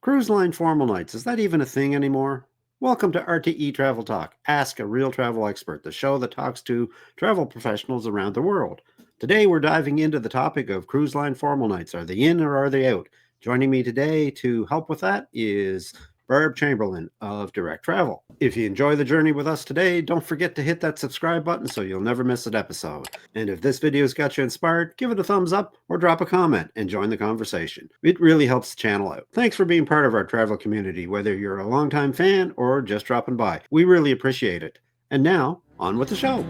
Cruise line formal nights, is that even a thing anymore? Welcome to RTE-Travel Talk. Ask a real travel expert, the show that talks to travel professionals around the world. Today, we're diving into the topic of cruise line formal nights. Are they in or are they out? Joining me today to help with that is Barb Chamberlain of Direct Travel. If you enjoy the journey with us today, don't forget to hit that subscribe button so you'll never miss an episode. And if this video's got you inspired, give it a thumbs up or drop a comment and join the conversation. It really helps the channel out. Thanks for being part of our travel community, whether you're a longtime fan or just dropping by. We really appreciate it. And now, on with the show.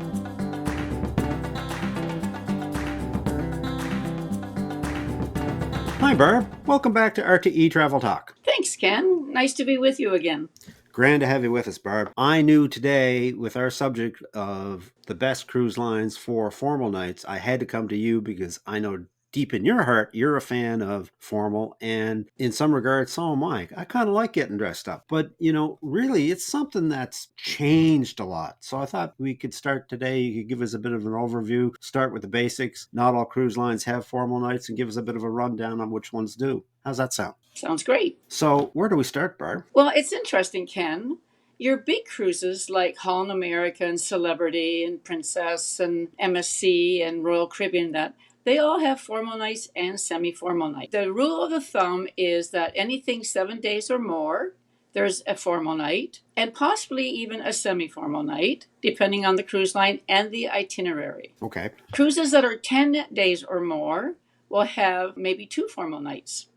Hi, Barb. Welcome back to RTE Travel Talk. Thanks, Ken. Nice to be with you again. Grand to have you with us, Barb. I knew today, with our subject of the best cruise lines for formal nights, I had to come to you because I know deep in your heart, you're a fan of formal, and in some regards, so am I. I kind of like getting dressed up, but really, it's something that's changed a lot. So I thought we could start today. You could give us a bit of an overview, start with the basics. Not all cruise lines have formal nights, and give us a bit of a rundown on which ones do. How's that sound? Sounds great. So where do we start, Barb? Well, it's interesting, Ken. Your big cruises like Holland America and Celebrity and Princess and MSC and Royal Caribbean, they all have formal nights and semi-formal nights. The rule of the thumb is that anything 7 days or more, there's a formal night and possibly even a semi-formal night, depending on the cruise line and the itinerary. Okay. Cruises that are 10 days or more will have maybe 2 formal nights.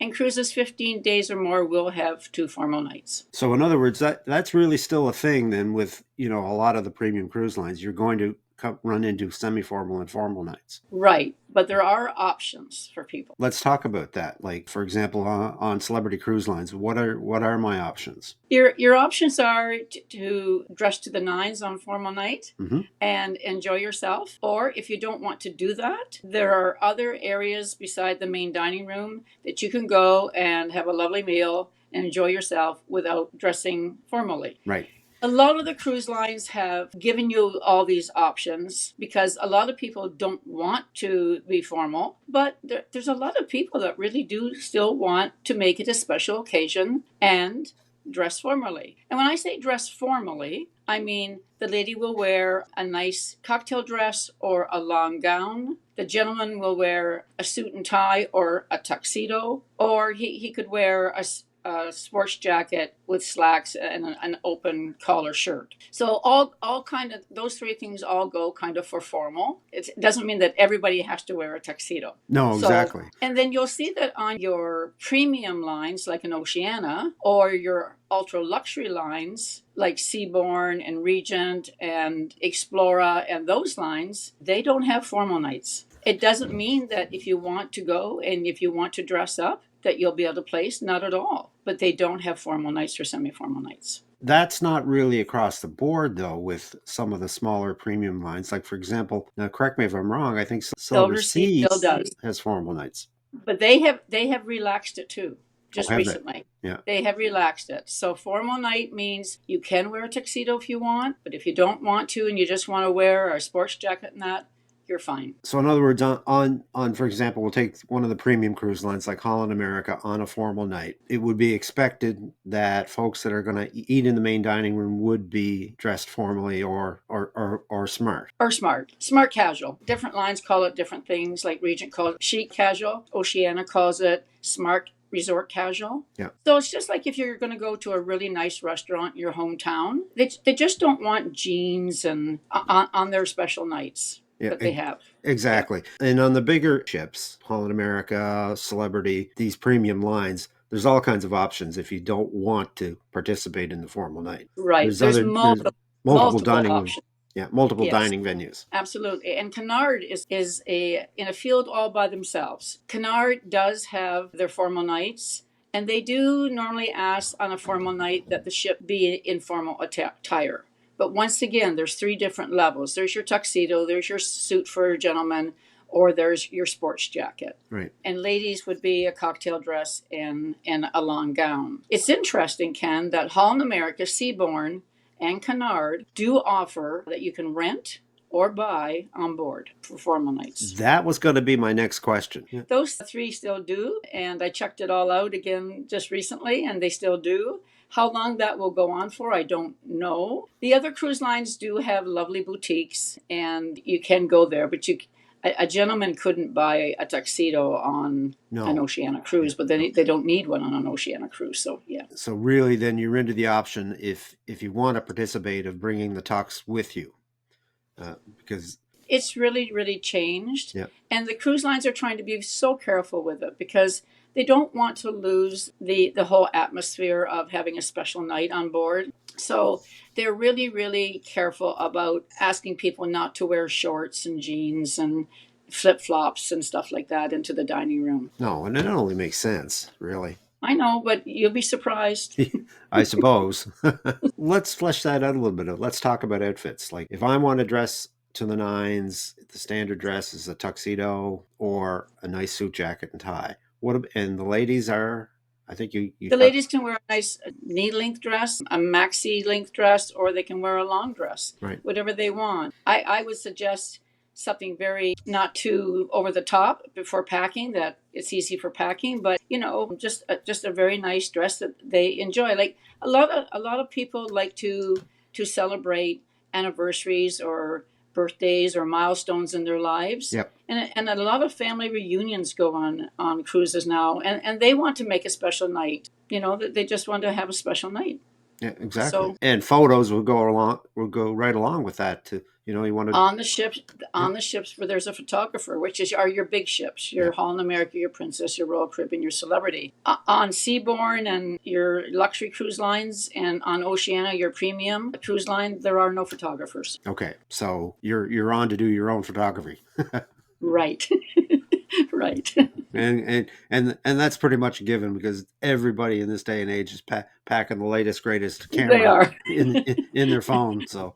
And cruises 15 days or more will have 2 formal nights. So in other words, that's really still a thing then with, a lot of the premium cruise lines. You're going to run into semi-formal and formal nights. Right. But there are options for people. Let's talk about that. Like, for example, on Celebrity Cruise Lines, what are my options? Your options are to dress to the nines on formal night and enjoy yourself. Or if you don't want to do that, there are other areas beside the main dining room that you can go and have a lovely meal and enjoy yourself without dressing formally. Right. A lot of the cruise lines have given you all these options because a lot of people don't want to be formal, but there's a lot of people that really do still want to make it a special occasion and dress formally. And when I say dress formally, I mean the lady will wear a nice cocktail dress or a long gown. The gentleman will wear a suit and tie or a tuxedo, or he could wear a sports jacket with slacks and an open collar shirt. So all kind of those 3 things all go kind of for formal. It doesn't mean that everybody has to wear a tuxedo. No, exactly. And then you'll see that on your premium lines like an Oceania or your ultra luxury lines like Seabourn and Regent and Explora and those lines, they don't have formal nights. It doesn't mean that if you want to go and if you want to dress up, that you'll be able to place, not at all. But they don't have formal nights or semi-formal nights. That's not really across the board, though, with some of the smaller premium lines. Like, for example, now correct me if I'm wrong, I think Silver Sea still does. has formal nights. But they have relaxed it too, just recently. Yeah. They have relaxed it. So formal night means you can wear a tuxedo if you want, but if you don't want to and you just want to wear a sports jacket and that, you're fine. So in other words, on for example, we'll take one of the premium cruise lines like Holland America on a formal night. It would be expected that folks that are going to eat in the main dining room would be dressed formally or smart. Or smart casual. Different lines call it different things. Like Regent calls it chic casual. Oceania calls it smart resort casual. Yeah. So it's just like if you're going to go to a really nice restaurant in your hometown, they just don't want jeans and on their special nights. Yeah, that they have. Exactly. Yeah. And on the bigger ships, Holland America, Celebrity, these premium lines, there's all kinds of options if you don't want to participate in the formal night. Right. There's multiple dining options. Multiple dining venues. Absolutely. And Cunard is in a field all by themselves. Cunard does have their formal nights, and they do normally ask on a formal night that the ship be in formal attire. But once again, there's 3 different levels. There's your tuxedo, there's your suit for a gentleman, or there's your sports jacket. Right. And ladies would be a cocktail dress and a long gown. It's interesting, Ken, that Holland America, Seabourn, and Cunard do offer that you can rent or buy on board for formal nights. That was going to be my next question. Yeah. Those three still do, and I checked it all out again just recently, and they still do. How long that will go on for, I don't know. The other cruise lines do have lovely boutiques, and you can go there, but a gentleman couldn't buy a tuxedo on an Oceania cruise, but they don't need one on an Oceania cruise. So yeah. So really, then you're into the option if you want to participate of bringing the tux with you, because it's really, really changed. Yeah. And the cruise lines are trying to be so careful with it because they don't want to lose the whole atmosphere of having a special night on board. So they're really, really careful about asking people not to wear shorts and jeans and flip-flops and stuff like that into the dining room. No, and it only makes sense, really. I know, but you'll be surprised. I suppose. Let's flesh that out a little bit. Let's talk about outfits. Like if I want to dress to the nines, the standard dress is a tuxedo or a nice suit jacket and tie. And the ladies are, I think the ladies can wear a nice knee-length dress, a maxi length dress, or they can wear a long dress, right? Whatever they want. I would suggest something very not too over the top before packing, that it's easy for packing, but just a very nice dress that they enjoy. Like a lot of people like to celebrate anniversaries or birthdays or milestones in their lives. Yep. And a lot of family reunions go on cruises now, and they want to make a special night. They just want to have a special night. Yeah, exactly. So, and photos will go right along with that too. You want to on the ships where there's a photographer, which are your big ships, your Holland America, your Princess, your Royal Caribbean, your Celebrity. On Seabourn and your luxury cruise lines, and on Oceania, your premium cruise line, there are no photographers. Okay, so you're on to do your own photography. Right. Right. And that's pretty much a given because everybody in this day and age is packing the latest, greatest camera. They are in their phone. So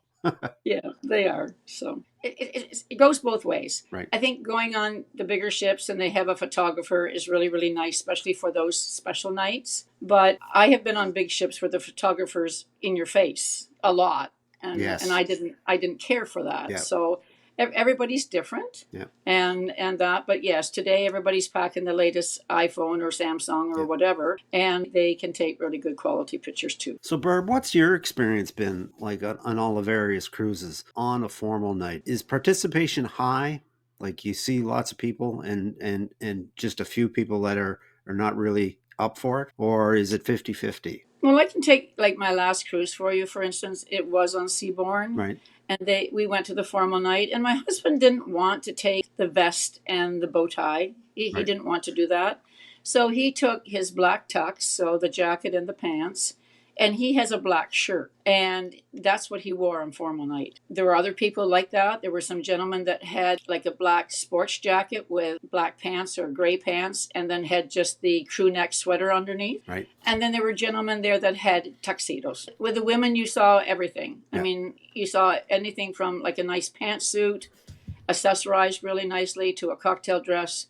yeah, they are. So it goes both ways. Right. I think going on the bigger ships and they have a photographer is really, really nice, especially for those special nights. But I have been on big ships where the photographer's in your face a lot, and yes. and I didn't care for that. Yeah. So everybody's different. Yeah. And that, but yes, today everybody's packing the latest iPhone or Samsung or whatever, and they can take really good quality pictures too. So Barb, what's your experience been like on all the various cruises on a formal night? Is participation high? Like you see lots of people and just a few people that are not really up for it? Or is it 50-50? Well, I can take like my last cruise for you, for instance. It was on Seabourn. Right. And we went to the formal night, and my husband didn't want to take the vest and the bow tie. He didn't want to do that. So he took his black tux, so the jacket and the pants, and he has a black shirt. And that's what he wore on formal night. There were other people like that. There were some gentlemen that had like a black sports jacket with black pants or gray pants, and then had just the crew neck sweater underneath. Right. And then there were gentlemen there that had tuxedos. With the women, you saw everything. Yeah. I mean, you saw anything from like a nice pantsuit, accessorized really nicely, to a cocktail dress,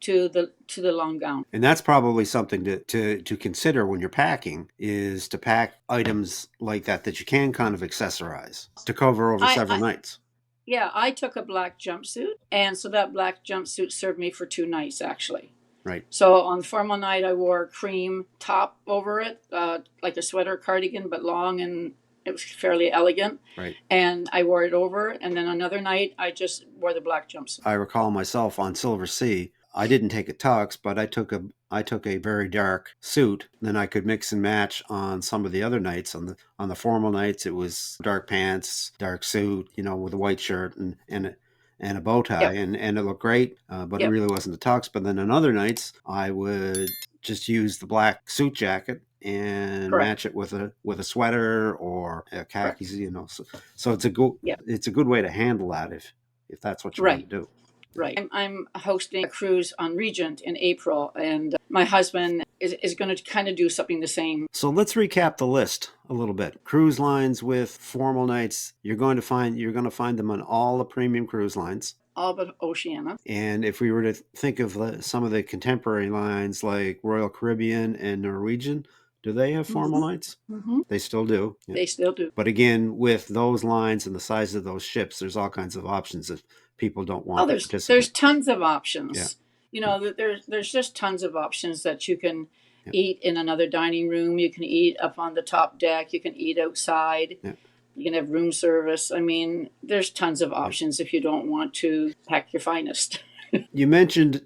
to the long gown. And that's probably something to consider when you're packing, is to pack items like that you can kind of accessorize to cover over several nights. Yeah, I took a black jumpsuit, and so that black jumpsuit served me for 2 nights actually. Right. So on the formal night, I wore a cream top over it, like a sweater cardigan, but long, and it was fairly elegant. Right. And I wore it over, and then another night, I just wore the black jumpsuit. I recall myself on Silver Sea, I didn't take a tux, but I took a very dark suit. Then I could mix and match on some of the other nights. On the formal nights, it was dark pants, dark suit, with a white shirt and a bow tie, and it looked great. But it really wasn't a tux. But then on other nights, I would just use the black suit jacket and match it with a sweater or a khakis. So it's a good way to handle that if that's what you want to do. Right. I'm hosting a cruise on Regent in April, and my husband is going to kind of do something the same. So let's recap the list a little bit. Cruise lines with formal nights, you're going to find them on all the premium cruise lines. All but Oceania. And if we were to think of some of the contemporary lines like Royal Caribbean and Norwegian, Do they have formal nights? Mm-hmm. They still do. Yeah. They still do. But again, with those lines and the size of those ships, there's all kinds of options if people don't want to There's participate. tons of Yeah. options. There's just tons of options that you can Yeah. eat in another dining room. You can eat up on the top deck. You can eat outside. Yeah. You can have room service. I mean, there's tons of options if you don't want to pack your finest. You mentioned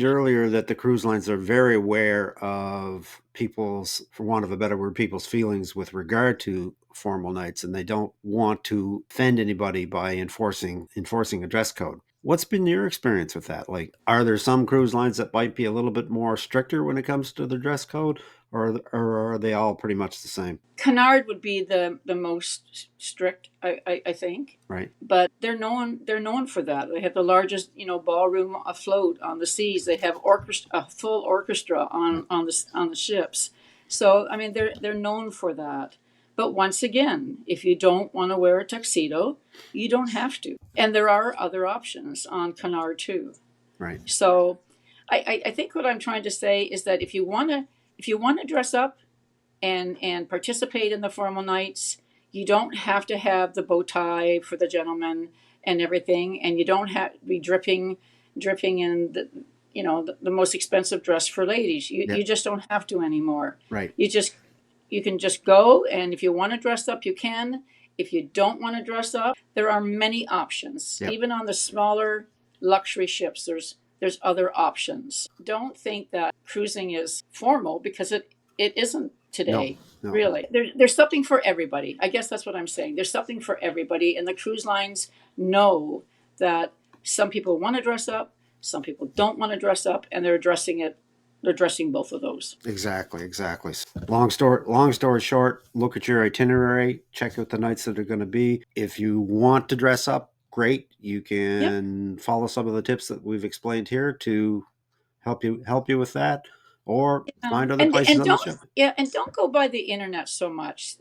earlier that the cruise lines are very aware of people's, for want of a better word, people's feelings with regard to formal nights, and they don't want to offend anybody by enforcing a dress code. What's been your experience with that? Like, are there some cruise lines that might be a little bit more stricter when it comes to the dress code, or are they all pretty much the same? Cunard would be the most strict, I think. Right. But they're known for that. They have the largest ballroom afloat on the seas. They have a full orchestra on the ships. So I mean they're known for that. But once again, if you don't want to wear a tuxedo, you don't have to. And there are other options on Cunard too. Right. So I think what I'm trying to say is that if you want to dress up and participate in the formal nights, you don't have to have the bow tie for the gentlemen and everything, and you don't have to be dripping in the most expensive dress for ladies. You just don't have to anymore. Right. You can just go, and if you want to dress up, you can. If you don't want to dress up, there are many options. Yep. Even on the smaller luxury ships, there's other options. Don't think that cruising is formal, because it isn't today. No. Really. There's something for everybody. I guess that's what I'm saying. There's something for everybody, and the cruise lines know that some people want to dress up, some people don't want to dress up, and they're addressing both of those. Exactly. Long story short, look at your itinerary, check out the nights that are going to be. If you want to dress up, great. You can follow some of the tips that we've explained here to help you with that, or find other places on the ship. Yeah, and don't go by the internet so much.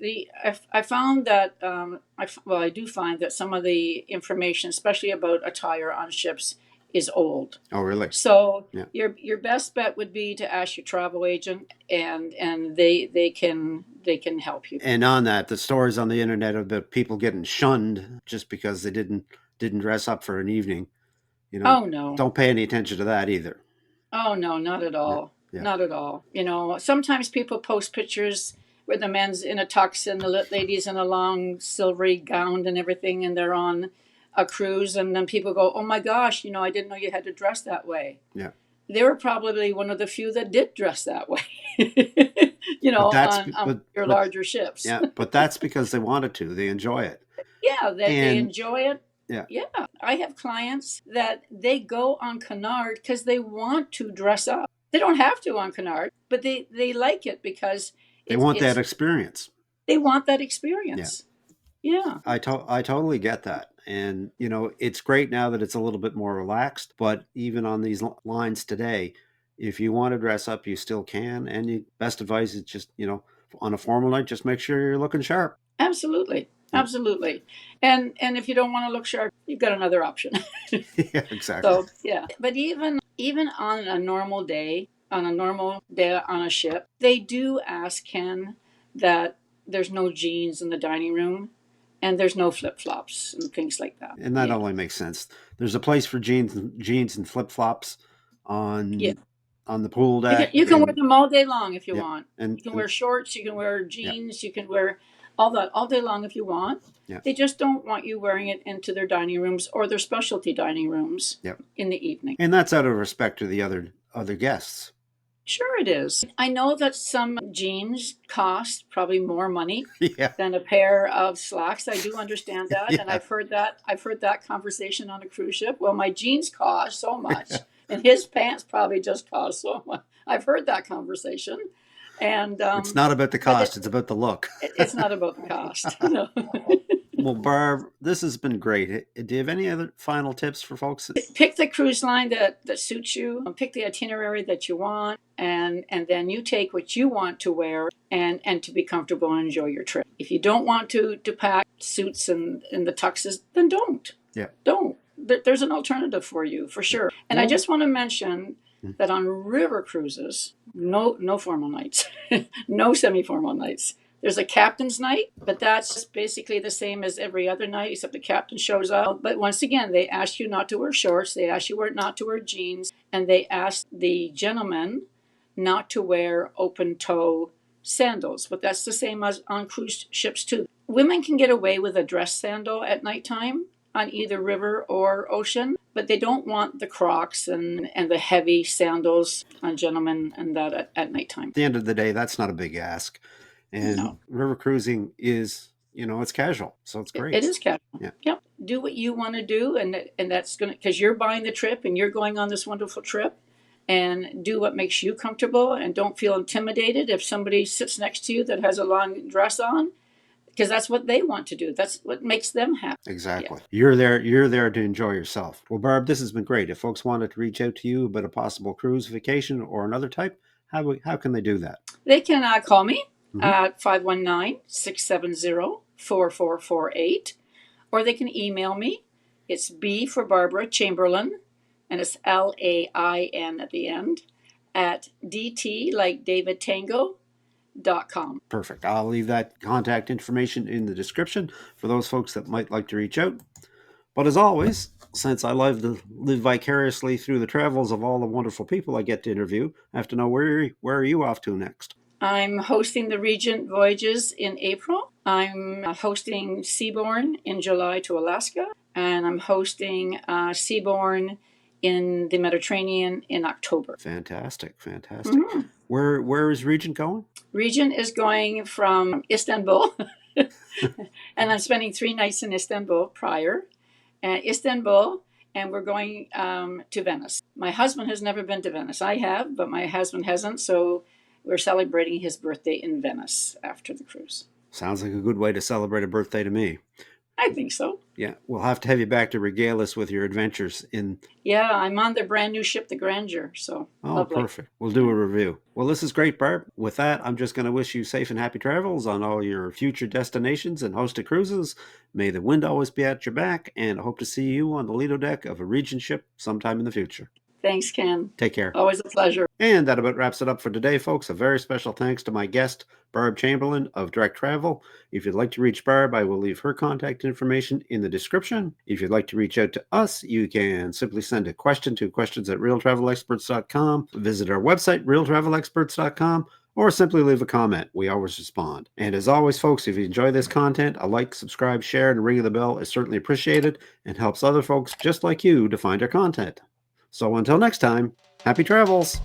I found that I do find that some of the information, especially about attire on ships, is old. Oh, really? So Yeah. your best bet would be to ask your travel agent, and they can help you. And on that, the stories on the internet about people getting shunned just because they didn't dress up for an evening, Oh no. don't pay any attention to that either. Oh no, not at all. Yeah. Not at all. Sometimes people post pictures where the men's in a tux and the ladies in a long silvery gown and everything, and they're on a cruise, and then people go, "Oh my gosh, I didn't know you had to dress that way." Yeah. They were probably one of the few that did dress that way. on your larger ships. Yeah, but that's because they wanted to. They enjoy it. Yeah, they enjoy it. Yeah. I have clients that they go on Cunard because they want to dress up. They don't have to on Cunard, but they like it because they want that experience. They want that experience. Yeah. I totally get that. And, it's great now that it's a little bit more relaxed, but even on these lines today, if you want to dress up, you still can. And best advice is just, on a formal night, just make sure you're looking sharp. Absolutely. Absolutely. And if you don't want to look sharp, you've got another option. Yeah, exactly. So, yeah. But even on a normal day on a ship, they do ask Ken that there's no jeans in the dining room and there's no flip-flops and things like that. And that only makes sense. There's a place for jeans and flip-flops on the pool deck. You can wear them all day long if you want. And you can wear shorts, you can wear jeans, you can wear all that all day long if you want. Yeah. They just don't want you wearing it into their dining rooms or their specialty dining rooms in the evening. And that's out of respect to the other guests. Sure it is. I know that some jeans cost probably more money Yeah. than a pair of slacks. I do understand that. And I've heard that conversation on a cruise ship. Well, my jeans cost so much and his pants probably just cost so much. I've heard that conversation. And it's not about the cost, it's about the look. It's not about the cost. Well, Barb, this has been great. Do you have any other final tips for folks? Pick the cruise line that suits you. Pick the itinerary that you want, and then you take what you want to wear and to be comfortable and enjoy your trip. If you don't want to pack suits and the tuxes, then don't. Yeah. Don't. There's an alternative for you, for sure. And I just want to mention Mm. that on river cruises, no formal nights, no semi-formal nights. There's a captain's night, but that's basically the same as every other night, except the captain shows up. But once again, they ask you not to wear shorts, they ask you not to wear jeans, and they ask the gentlemen not to wear open toe sandals. But that's the same as on cruise ships too. Women can get away with a dress sandal at nighttime on either river or ocean, but they don't want the Crocs and the heavy sandals on gentlemen and that at nighttime. At the end of the day, that's not a big ask. And No. river cruising is, it's casual. So it's great. It is casual. Yeah. Yep. Do what you want to do, and that's going to, because you're buying the trip and you're going on this wonderful trip, and do what makes you comfortable, and don't feel intimidated if somebody sits next to you that has a long dress on, because that's what they want to do. That's what makes them happy. Exactly. Yeah. You're there to enjoy yourself. Well, Barb, this has been great. If folks wanted to reach out to you about a possible cruise, vacation, or another type, how can they do that? They can call me at 519-670-4448, or they can email me. It's B for Barbara, Chamberlain, and it's LAIN at the end, at DT, like David Tango.com. Perfect. I'll leave that contact information in the description for those folks that might like to reach out. But as always, since I love to live vicariously through the travels of all the wonderful people I get to interview, I have to know where are you off to next? I'm hosting the Regent voyages in April. I'm hosting Seabourn in July to Alaska, and I'm hosting Seabourn in the Mediterranean in October. Fantastic. Mm-hmm. Where is Regent going? Regent is going from Istanbul, and I'm spending 3 nights in Istanbul prior. Istanbul, and we're going to Venice. My husband has never been to Venice. I have, but my husband hasn't, so we're celebrating his birthday in Venice after the cruise. Sounds like a good way to celebrate a birthday to me. I think so. Yeah, we'll have to have you back to regale us with your adventures in... Yeah, I'm on the brand new ship, the Grandeur, so lovely. Perfect. We'll do a review. Well, this is great, Barb. With that, I'm just going to wish you safe and happy travels on all your future destinations and hosted cruises. May the wind always be at your back, and I hope to see you on the Lido deck of a Regent ship sometime in the future. Thanks, Ken. Take care. Always a pleasure. And that about wraps it up for today, folks. A very special thanks to my guest, Barb Chamberlain of Direct Travel. If you'd like to reach Barb, I will leave her contact information in the description. If you'd like to reach out to us, you can simply send a question to questions@realtravelexperts.com, visit our website, realtravelexperts.com, or simply leave a comment. We always respond. And as always, folks, if you enjoy this content, a like, subscribe, share, and ring of the bell is certainly appreciated and helps other folks just like you to find our content. So until next time, happy travels!